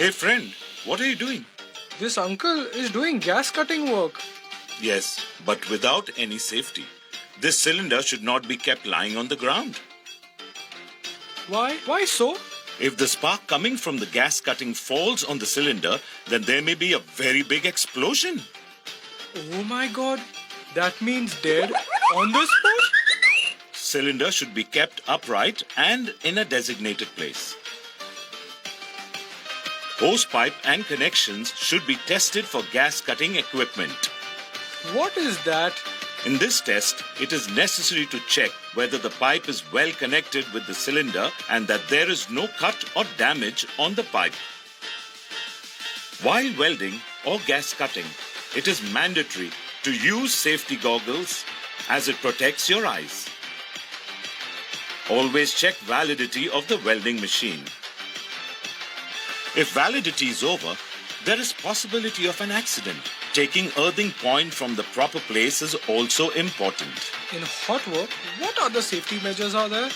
Hey friend, what are you doing? This uncle is doing gas cutting work. Yes, but without any safety. This cylinder should not be kept lying on the ground. Why? Why so? If the spark coming from the gas cutting falls on the cylinder, then there may be a very big explosion. Oh my god. That means dead on the spot? Cylinder should be kept upright and in a designated place. Hose pipe and connections should be tested for gas cutting equipment. What is that? In this test, it is necessary to check whether the pipe is well connected with the cylinder and that there is no cut or damage on the pipe. While welding or gas cutting, it is mandatory to use safety goggles as it protects your eyes. Always check validity of the welding machine. If validity is over, there is possibility of an accident. Taking earthing point from the proper place is also important. In hot work, what other safety measures are there?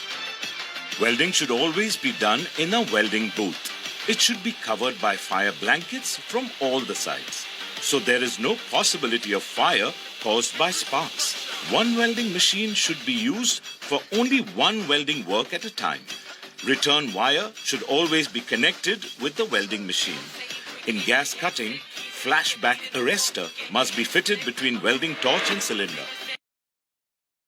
Welding should always be done in a welding booth. It should be covered by fire blankets from all the sides, so there is no possibility of fire caused by sparks. One welding machine should be used for only one welding work at a time. Return wire should always be connected with the welding machine. In gas cutting, flashback arrestor must be fitted between welding torch and cylinder.